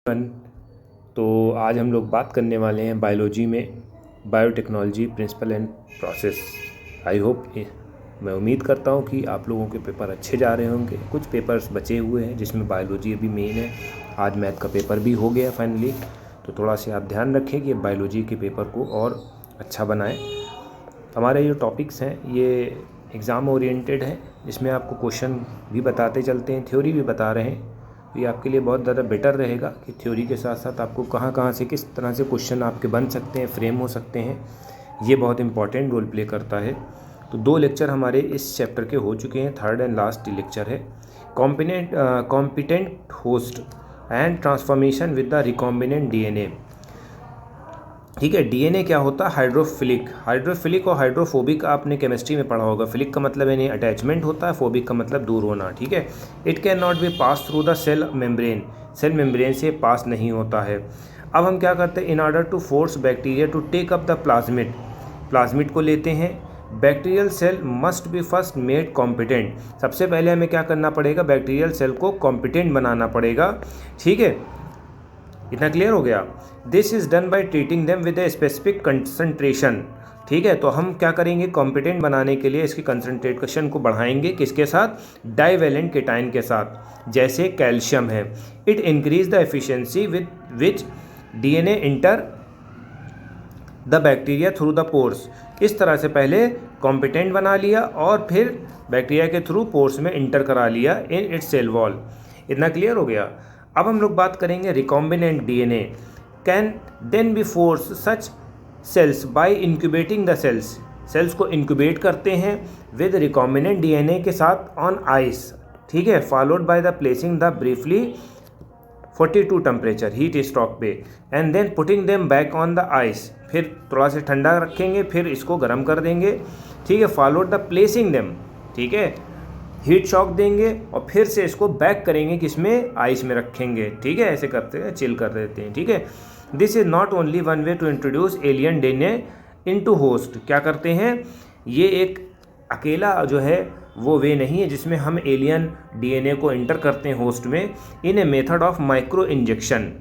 One. तो आज हम लोग बात करने वाले हैं बायोलॉजी में biotechnology principle and process. I hope, मैं उम्मीद करता हूँ कि आप लोगों के पेपर अच्छे जा रहे होंगे। कुछ पेपर्स बचे हुए हैं जिसमें बायोलॉजी अभी मेन है। आज मैथ का पेपर भी हो गया फाइनली, तो थोड़ा सा आप ध्यान रखें कि बायोलॉजी के पेपर को और अच्छा बनाएं। हमारे जो टॉपिक्स हैं ये एग्ज़ाम ओरिएंटेड है, जिसमें आपको क्वेश्चन भी बताते चलते हैं, थ्योरी भी बता रहे हैं। ये आपके लिए बहुत ज़्यादा बेटर रहेगा कि थ्योरी के साथ साथ आपको कहाँ से किस तरह से क्वेश्चन आपके बन सकते हैं, फ्रेम हो सकते हैं। ये बहुत इंपॉर्टेंट रोल प्ले करता है। तो 2 लेक्चर हमारे इस चैप्टर के हो चुके हैं। थर्ड एंड लास्ट लेक्चर है competent host and transformation with the recombinant DNA. ठीक है, डीएनए क्या होता है? हाइड्रोफिलिक और हाइड्रोफोबिक आपने केमिस्ट्री में पढ़ा होगा। फिलिक का मतलब यानी अटैचमेंट होता है, फोबिक का मतलब दूर होना। ठीक है, it can not be pass through the cell membrane से पास नहीं होता है। अब हम क्या करते हैं, in order to force bacteria to take up the plasmid को लेते हैं। Bacterial cell must be first made competent. सबसे पहले हमें क्या करना पड़ेगा? बैक्टीरियल सेल को कॉम्पिटेंट बनाना पड़ेगा। ठीक है, इतना क्लियर हो गया? This is done by treating them with a specific concentration. ठीक है, तो हम क्या करेंगे? कॉम्पिटेंट बनाने के लिए इसकी कंसंट्रेशन को बढ़ाएंगे। किसके साथ? डाइवेलेंट केटाइन के साथ, जैसे कैल्शियम है। It increase the efficiency with which DNA enter the bacteria through the pores. इस तरह से पहले कॉम्पिटेंट बना लिया और फिर बैक्टीरिया के थ्रू पोर्स में इंटर करा लिया इन इट्स सेल वॉल। इतना क्लियर हो गया? अब हम लोग बात करेंगे recombinant DNA can then be force such cells by incubating the cells को इंक्यूबेट करते हैं विद रिकॉम्बिनेंट डीएनए के साथ ऑन आइस। ठीक है, followed by the placing the briefly 42 temperature heat stroke पे and then putting them back on the ice. फिर थोड़ा सा ठंडा रखेंगे, फिर इसको गर्म कर देंगे। ठीक है, फॉलोड द प्लेसिंग देम। ठीक है, हीट शॉक देंगे और फिर से इसको बैक करेंगे, किसमें? आइस में रखेंगे। ठीक है, ऐसे करते हैं, चिल कर देते हैं। ठीक है, this is not only one way to introduce alien DNA into host. क्या करते हैं? ये एक अकेला जो है वो वे नहीं है जिसमें हम एलियन डीएनए को इंटर करते हैं होस्ट में। In a method of micro injection.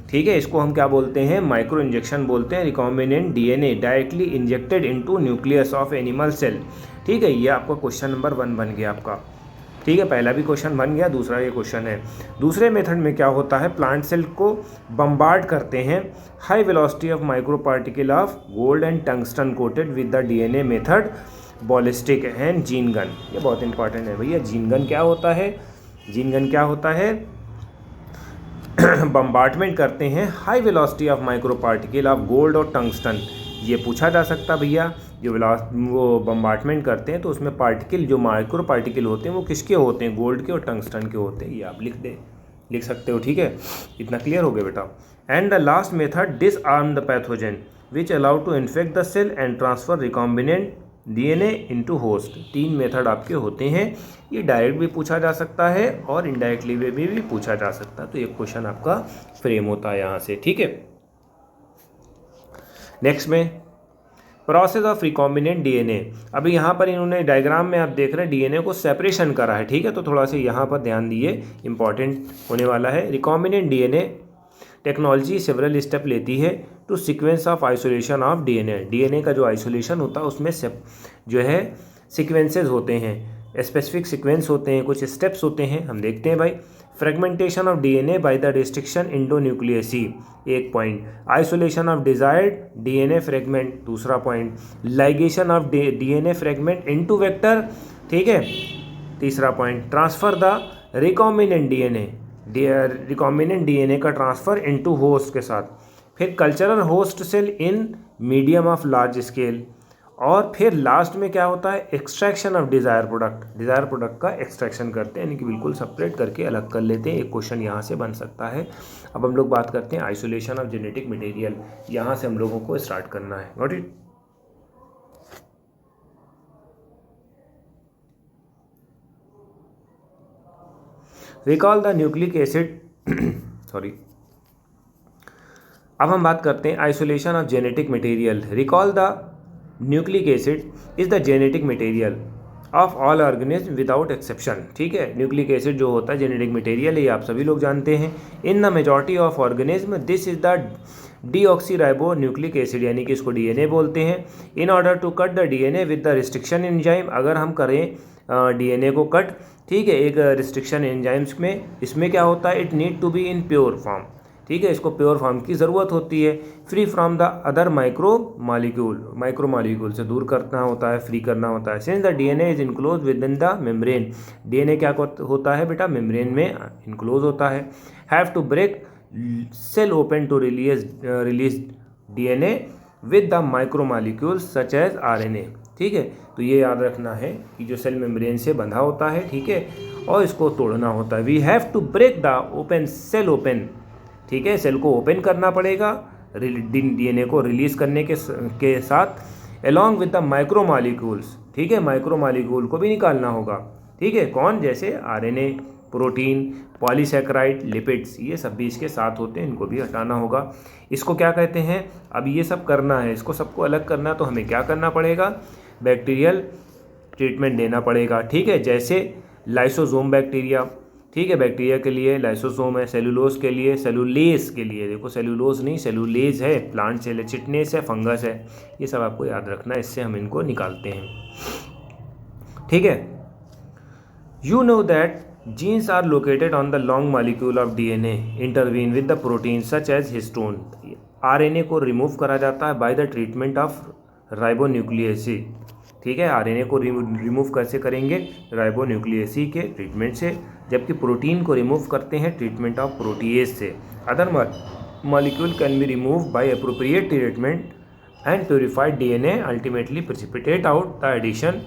ठीक है, इसको हम क्या बोलते हैं? माइक्रो इंजेक्शन बोलते हैं। Recombinant DNA directly injected into nucleus of animal cell. ठीक है, ये आपका क्वेश्चन नंबर 1 बन गया आपका। ठीक है, पहला भी क्वेश्चन बन गया, दूसरा ये क्वेश्चन है। दूसरे मेथड में क्या होता है? प्लांट सेल को बम्बार्ड करते हैं high velocity of micro particle of gold and tungsten coated with the DNA method ballistic and gene gun. ये बहुत इंपॉर्टेंट है भैया। जीन गन क्या होता है? जीन गन क्या होता है? बम्बार्डमेंट करते हैं high velocity of micro particle of gold और टंगस्टन। ये पूछा जा सकता भैया, जो वो बम्बार्डमेंट करते हैं तो उसमें पार्टिकल, जो माइक्रो पार्टिकल होते हैं वो किसके होते हैं? गोल्ड के और टंगस्टन के होते हैं। ये आप लिख सकते हो। ठीक है, इतना क्लियर हो गया बेटा? And the last method disarm the pathogen which allow to infect the cell and transfer recombinant DNA into host. 3 method आपके होते हैं। ये डायरेक्ट भी पूछा जा सकता है और इनडायरेक्टली वे भी पूछा जा सकता है। तो एक क्वेश्चन आपका फ्रेम होता है यहाँ से। ठीक है, नेक्स्ट में प्रोसेस ऑफ रिकॉम्बिनेंट डीएनए। अभी यहाँ पर इन्होंने डायग्राम में आप देख रहे हैं डीएनए को सेपरेशन करा है। ठीक है, तो थोड़ा सा यहाँ पर ध्यान दिए, इंपॉर्टेंट होने वाला है। Recombinant DNA technology several step लेती है to sequence of isolation of DNA. DNA का जो आइसोलेशन होता है उसमें जो है सीक्वेंसेस होते हैं, स्पेसिफिक सीक्वेंस होते हैं, कुछ स्टेप्स होते हैं। हम देखते हैं भाई। Fragmentation of DNA by the destruction endonuclease, एक point. Isolation of desired DNA fragment, दूसरा point. Ligation of DNA fragment into vector, ठीक है, तीसरा point. Transfer the recombinant DNA का ट्रांसफर इनटू होस्ट के साथ। फिर cultural host cell in medium of large scale. और फिर लास्ट में क्या होता है? एक्सट्रैक्शन ऑफ डिज़ायर प्रोडक्ट का एक्सट्रैक्शन करते हैं, यानी कि बिल्कुल सेपरेट करके अलग कर लेते हैं। एक क्वेश्चन यहाँ से बन सकता है। अब हम लोग बात करते हैं आइसोलेशन ऑफ जेनेटिक मटेरियल। यहाँ से हम लोगों को स्टार्ट करना है। Got it? Recall the nucleic acid sorry, अब हम बात करते हैं isolation of genetic material. Recall the nucleic acid is the genetic material of all organism without exception. ठीक है, न्यूक्लिक एसिड जो होता है जेनेटिक मटेरियल, ये आप सभी लोग जानते हैं। In the majority of organism this is the deoxyribo nucleic acid, यानी कि इसको डीएनए बोलते हैं। In order to cut the DNA with the restriction enzyme, अगर हम करें डीएनए को कट, ठीक है, एक रिस्ट्रिक्शन एंजाइम्स में, इसमें क्या होता है, it need to be in pure form. ठीक है, इसको प्योर फॉर्म की ज़रूरत होती है। Free from the other micro molecule से दूर करना होता है, फ्री करना होता है। Since the DNA is enclose with in the membrane, DNA क्या होता है बेटा, मेम्ब्रेन में इनक्लोज होता है। Have to break cell open to release DNA with the micro molecules such as RNA. ठीक है, तो ये याद रखना है कि जो सेल मेम्ब्रेन से बंधा होता है, ठीक है, और इसको तोड़ना होता है। We have to break the open cell open, ठीक है, सेल को ओपन करना पड़ेगा डीएनए को रिलीज करने के साथ, along with the micro molecules. ठीक है, माइक्रो मालिक्यूल को भी निकालना होगा। ठीक है, कौन, जैसे आरएनए, प्रोटीन, पॉलीसैकेराइड, लिपिड्स, ये सब भी इसके साथ होते हैं, इनको भी हटाना होगा। इसको क्या कहते हैं, अब ये सब करना है, इसको सबको अलग करना, तो हमें क्या करना पड़ेगा, बैक्टीरियल ट्रीटमेंट देना पड़ेगा। ठीक है, जैसे लाइसोसोम बैक्टीरिया, ठीक है, बैक्टीरिया के लिए लाइसोसोम है, सेलुलोज के लिए, सेलुलेज के लिए, देखो सेलुलोज नहीं सेलुलेज है, प्लांट सेल, चिटनेस है, फंगस है, ये सब आपको याद रखना है, इससे हम इनको निकालते हैं। ठीक है, you know that genes are located on the long molecule of DNA intervene with the protein such as histone. RNA को रिमूव करा जाता है by the treatment of ribonuclease. ठीक है, आरएनए को रिमूव कैसे करेंगे, राइबोन्यूक्लियेसी के ट्रीटमेंट से, जबकि प्रोटीन को रिमूव करते हैं ट्रीटमेंट ऑफ प्रोटीएज से। Other molecule can be remove by appropriate treatment and purified DNA ultimately precipitate out the addition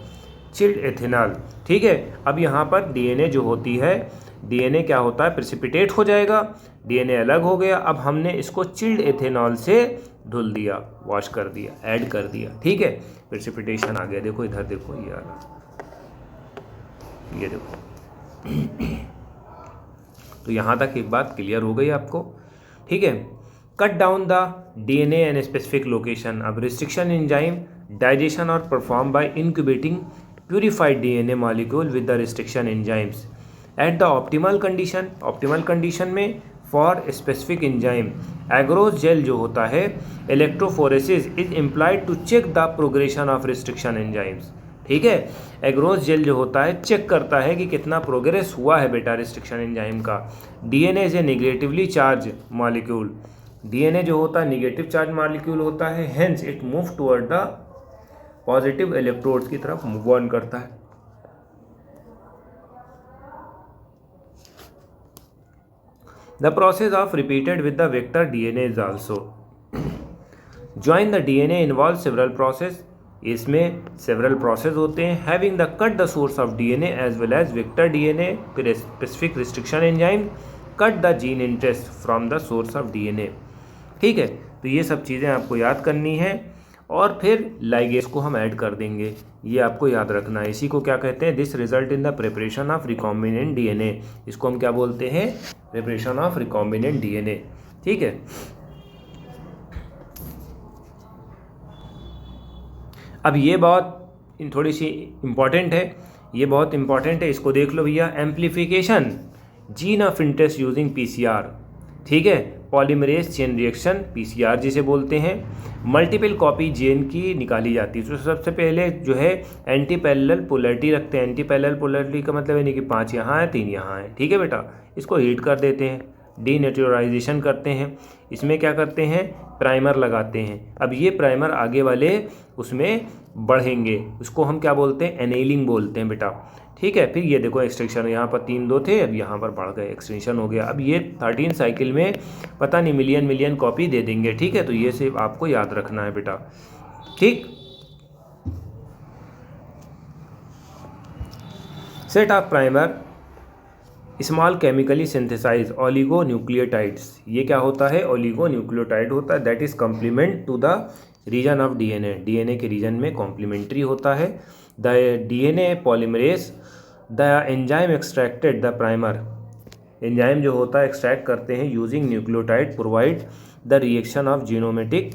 chilled ethanol. ठीक है, अब यहाँ पर डीएनए जो होती है, डीएनए क्या होता है, प्रेसिपिटेट हो जाएगा, डीएनए अलग हो गया, अब हमने इसको चिल्ड एथेनॉल से धुल दिया, वॉश कर दिया, ऐड कर दिया। ठीक है, प्रेसिपिटेशन आ गया, देखो इधर देखो, ये आ रहा, ये देखो। तो यहाँ तक एक बात क्लियर हो गई आपको। ठीक है, cut down the DNA and specific location. अब रिस्ट्रिक्शन एंजाइम डाइजेशन और perform by incubating purified DNA molecule with the restriction enzymes at the optimal condition में for specific enzyme agarose gel जो होता है, electrophoresis is implied to check the progression of restriction enzymes। ठीक है, agarose jail जो होता है check करता है कि कितना प्रोग्रेस हुआ है बेटा रिस्ट्रिक्शन एंजाइम का। DNA is a negatively charge molecule, DNA जो होता है नेगेटिव चार्ज मॉलिक्यूल होता है, hence it move toward the positive electrodes की तरफ मूव ऑन करता है। The process of repeated with the vector DNA is also join the DNA involve several process, इसमें सेवरल प्रोसेस होते हैं। Having the cut the source of DNA as well as vector DNA, फिर specific restriction enzyme cut the gene interest from the source of DNA. ठीक है, तो ये सब चीज़ें आपको याद करनी है, और फिर लाइगेज को हम ऐड कर देंगे, ये आपको याद रखना है। इसी को क्या कहते हैं, this result in the preparation of recombinant DNA, इसको हम क्या बोलते हैं, प्रिपरेशन ऑफ रिकॉम्बिनेंट डीएनए। ठीक है, अब ये बहुत थोड़ी सी इम्पॉर्टेंट है, ये बहुत इम्पॉर्टेंट है, इसको देख लो भैया। Amplification gene of interest using PCR. ठीक है, पॉलीमरेज चेन रिएक्शन, पीसीआर जिसे बोलते हैं, मल्टीपल कॉपी जीन की निकाली जाती है। तो सबसे पहले जो है एंटी पैरेलल पोलैरिटी रखते हैं। एंटी पैरेलल पोलैरिटी का मतलब है कि 5 यहाँ है 3 यहाँ है। ठीक है बेटा, इसको हीट कर देते हैं, डीनेचुरलाइजेशन करते हैं, इसमें क्या करते हैं, प्राइमर लगाते हैं। अब ये प्राइमर आगे वाले उसमें बढ़ेंगे, उसको हम क्या बोलते हैं, एनेलिंग बोलते हैं बेटा। ठीक है, फिर ये देखो एक्सटेंशन, यहाँ पर 3-2 थे, अब यहाँ पर बढ़ गए, एक्सटेंशन हो गया। अब ये 13 साइकिल में पता नहीं मिलियन कॉपी दे देंगे। ठीक है, तो ये सिर्फ आपको याद रखना है बेटा। ठीक, set of primer small chemically synthesise oligonucleotides. ये क्या होता है, ओलिगोन्यूक्लियोटाइड होता है, that is complement to the region of DNA, DNA के रीजन में कॉम्प्लीमेंट्री होता है। The DNA polymerase the enzyme extracted the primer, enzyme जो होता है एक्सट्रैक्ट करते हैं using nucleotide provide the reaction of genomic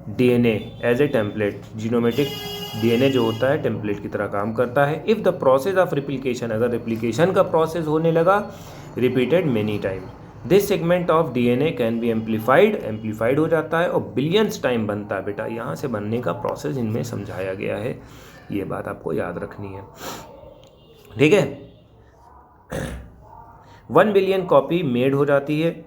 DNA as a template. Genomic DNA जो होता है टेम्पलेट की तरह काम करता है। If the process of replication, अगर रिप्लिकेशन का प्रोसेस होने लगा repeated many times, this segment of DNA can be amplified हो जाता है और बिलियंस टाइम बनता है। बेटा यहाँ से बनने का प्रोसेस इनमें समझाया गया है, ये बात आपको याद रखनी है, ठीक है। 1 बिलियन कॉपी मेड हो जाती है।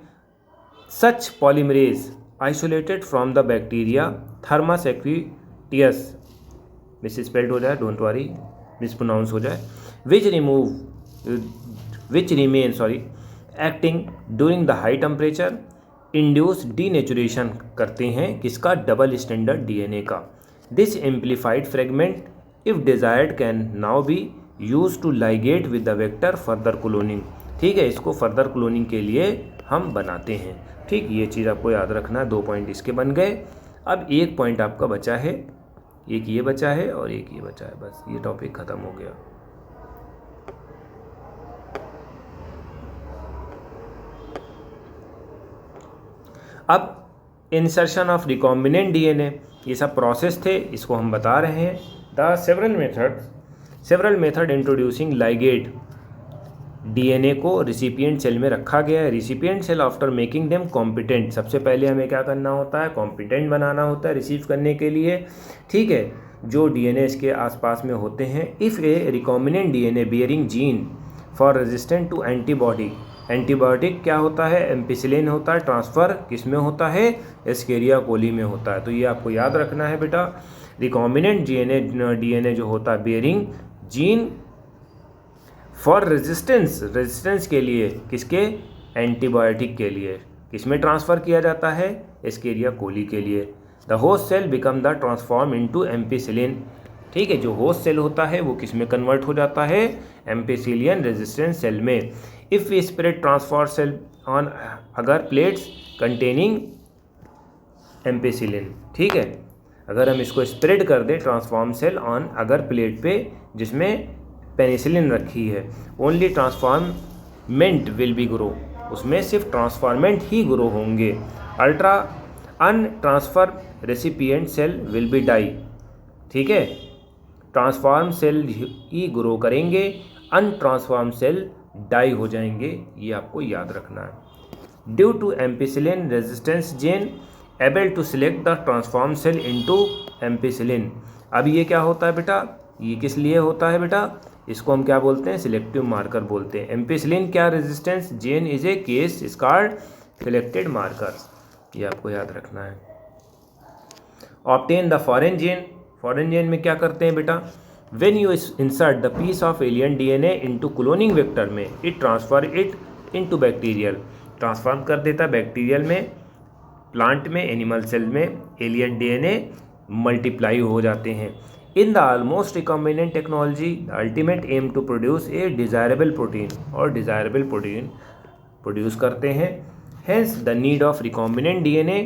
Such polymerase isolated from the bacteria thermus aquaticus, misspelled हो जाए, डोंट वरी, मिस प्रोनाउंस हो जाए, which remain acting during the high temperature induce denaturation करते हैं किसका, डबल स्टैंडर्ड डीएनए का। This amplified fragment if desired can now be use to ligate with the vector further cloning, ठीक है, इसको further cloning के लिए हम बनाते हैं, ठीक। ये चीज़ आपको याद रखना है। 2 पॉइंट इसके बन गए। अब एक पॉइंट आपका बचा है, एक ये बचा है और एक ये बचा है, बस ये टॉपिक ख़त्म हो गया। अब इंसर्शन ऑफ रिकॉम्बिनेंट डीएनए, ये सब प्रोसेस थे, इसको हम बता रहे हैं। The several method introducing ligate DNA को रिसिपिएंट सेल में रखा गया है। Recipient cell after making them competent, सबसे पहले हमें क्या करना होता है, कॉम्पिटेंट बनाना होता है रिसीव करने के लिए, ठीक है, जो डीएनए इसके आसपास में होते हैं। If a recombinant DNA bearing gene for resistant to antibody, antibiotic क्या होता है, एम्पिसिलिन होता है, ट्रांसफ़र किस में होता है, एस्केरिया कोली में होता है। तो ये आपको याद रखना है बेटा। रिकॉम्बिनेंट डीएनए जो होता है बियरिंग जीन फॉर रेजिस्टेंस के लिए, किसके, एंटीबायोटिक के लिए, किसमें ट्रांसफ़र किया जाता है, एस्केरिया कोली के लिए। The host cell become the transform into ampicillin, ठीक है, जो होस्ट सेल होता है वो किस में कन्वर्ट हो जाता है, एम्पिसिलियन रेजिस्टेंस सेल में। If we spread transform cell on agar plates containing ampicillin, ठीक है, अगर हम इसको स्प्रेड कर दें transform cell on agar plate पे जिसमें पेनिसिलिन रखी है, only transformant will be grow, उसमें सिर्फ ट्रांसफॉर्मेंट ही ग्रो होंगे। Ultra untransfer recipient cell will be die, ठीक है, ट्रांसफॉर्म सेल ही ग्रो करेंगे, अनट्रांसफॉर्म सेल डाई हो जाएंगे, ये आपको याद रखना है। Due to ampicillin resistance gene able to select the transform cell into ampicillin. अब ये क्या होता है बेटा, ये किस लिए होता है बेटा, इसको हम क्या बोलते हैं, सिलेक्टिव मार्कर बोलते हैं। एम्पिसिलिन क्या, resistance gene is a case scared selected marker, ये आपको याद रखना है। ऑब्टेन द फॉरेन जीन में क्या करते हैं बेटा, when you insert the piece of alien DNA into cloning vector में, it transfer it into bacterial, transform कर देता है बैक्टीरियल में, प्लांट में, एनिमल सेल में एलियन डीएनए मल्टीप्लाई हो जाते हैं। In the almost recombinant technology the ultimate aim to produce a desirable protein, और डिज़ायरेबल प्रोटीन प्रोड्यूस करते हैं। Hence the need of recombinant DNA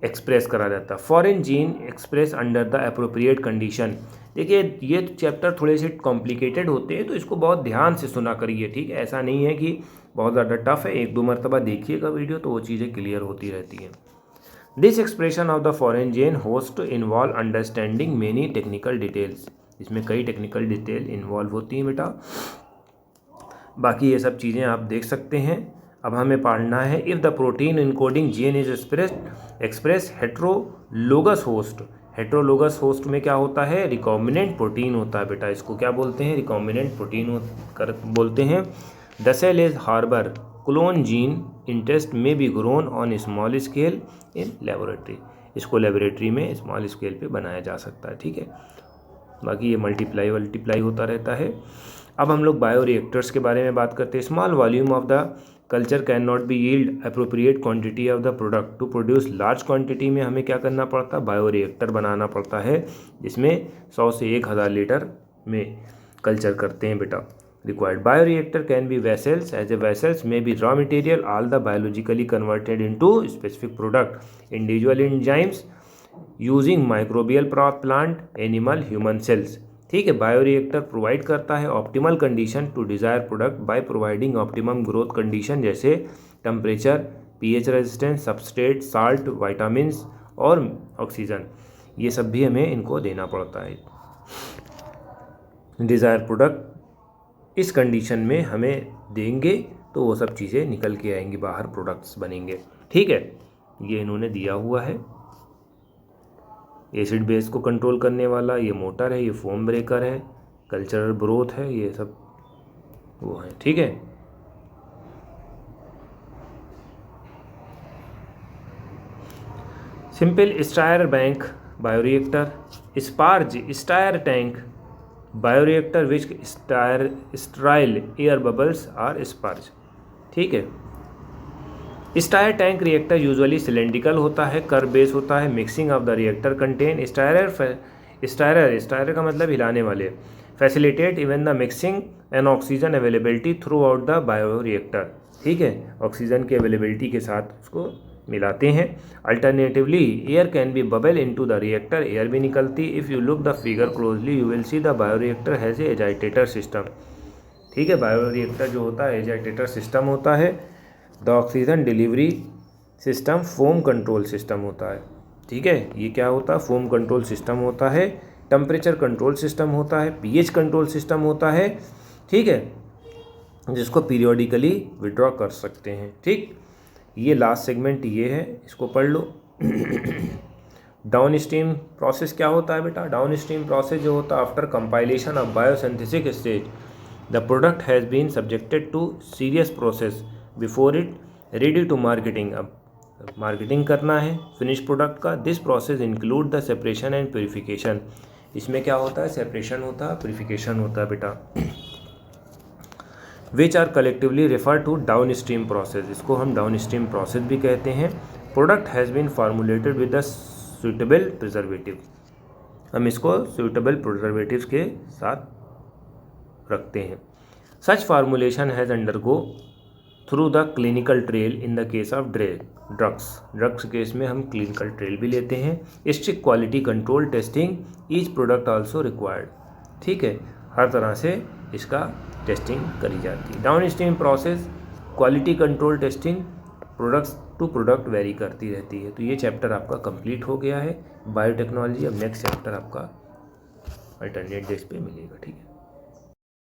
express करा जाता है। Foreign gene express under the appropriate condition. देखिए ये चैप्टर थोड़े से कॉम्प्लिकेटेड होते हैं तो इसको बहुत ध्यान से सुना करिए, ठीक है, ऐसा नहीं है कि बहुत ज़्यादा टफ है, 1-2 मरतबा देखिएगा वीडियो तो वो चीज़ें क्लियर होती रहती हैं। This expression of the foreign gene host involve understanding many technical details, इसमें कई टेक्निकल डिटेल इन्वॉल्व होती हैं बेटा, बाकी ये सब चीज़ें आप देख सकते हैं। अब हमें पढ़ना है, if the protein encoding gene is express heterologous host, heterologous host में क्या होता है, रिकॉम्बिनेंट प्रोटीन होता है बेटा, इसको क्या बोलते हैं, रिकॉम्बिनेंट प्रोटीन बोलते हैं। The cell is harbour clone gene in test में be grown on small scale in laboratory, इसको लेबोरेटरी में स्मॉल स्केल पे बनाया जा सकता है, ठीक है, बाकी ये मल्टीप्लाई होता रहता है। अब हम लोग बायो रिएक्टर्स के बारे में बात करते हैं। Small volume of the culture can not be yield appropriate quantity of the product, to produce large quantity में हमें क्या करना पड़ता है, बायो रिएक्टर बनाना पड़ता है, जिसमें 100 से 1000 लीटर में कल्चर करते हैं बेटा। required bioreactor can be vessels, as a vessels may be raw material, all the biologically converted into specific product, individual enzymes using microbial plant, animal, human cells, ठीक है। बायोरिएक्टर प्रोवाइड करता है optimal condition to desire product by providing optimum growth condition, जैसे temperature, pH resistance, substrate, salt, vitamins और oxygen. ये सब भी हमें इनको देना पड़ता है। डिज़ायर प्रोडक्ट इस कंडीशन में हमें देंगे तो वो सब चीज़ें निकल के आएंगी बाहर, प्रोडक्ट्स बनेंगे। ठीक है, ये इन्होंने दिया हुआ है। एसिड बेस को कंट्रोल करने वाला ये मोटर है, ये फोम ब्रेकर है, कल्चरल ब्रोथ है, ये सब वो है। ठीक है, simple stir tank bioreactor, sparge stir tank bioreactor which style air bubbles are sparge. ठीक है, stir tank reactor usually cylindrical होता है, कर्व बेस होता है। Mixing of the reactor content stirrer का मतलब हिलाने वाले, facilitate even the mixing and oxygen availability throughout the bioreactor. ठीक है, ऑक्सीजन की अवेलेबिलिटी के साथ उसको मिलाते हैं। Alternatively air can be bubble into the reactor, air भी निकलती। If you look the figure closely you will see the bioreactor has a agitator system. ठीक है, बायोरिएक्टर जो होता है एजाइटेटर सिस्टम होता है। The oxygen delivery system foam control system होता है। ठीक है, ये क्या होता है, फोम कंट्रोल सिस्टम होता है। टेम्परेचर कंट्रोल सिस्टम होता है, पीएच कंट्रोल सिस्टम होता है। ठीक है, जिसको पीरियोडिकली विड्रॉ कर सकते हैं। ठीक, ये लास्ट सेगमेंट ये है, इसको पढ़ लो। डाउन स्ट्रीम प्रोसेस क्या होता है बेटा, डाउन स्ट्रीम प्रोसेस जो होता है after compilation of biosynthetic stage the product has been subjected to serious process before it ready to marketing. अब मार्केटिंग करना है फिनिश प्रोडक्ट का। This process include the separation and purification. इसमें क्या होता है, सेपरेशन होता है, प्योरीफिकेशन होता है बेटा। Which are collectively refer to downstream process, इसको हम डाउन स्ट्रीम प्रोसेस भी कहते हैं। Product has been formulated with the suitable preservative, हम इसको सुइटेबल प्रिजर्वेटिव्स के साथ रखते हैं। Such formulation has undergo through the clinical trial in the case of drugs case में हम क्लिनिकल ट्रेल भी लेते हैं। Strict quality control testing each product also required. ठीक है, हर तरह से इसका टेस्टिंग करी जाती है। Downstream process quality control testing products to product vary करती रहती है। तो ये चैप्टर आपका कंप्लीट हो गया है बायोटेक्नोलॉजी। अब नेक्स्ट चैप्टर आपका अल्टरनेट डेज पे मिलेगा। ठीक है।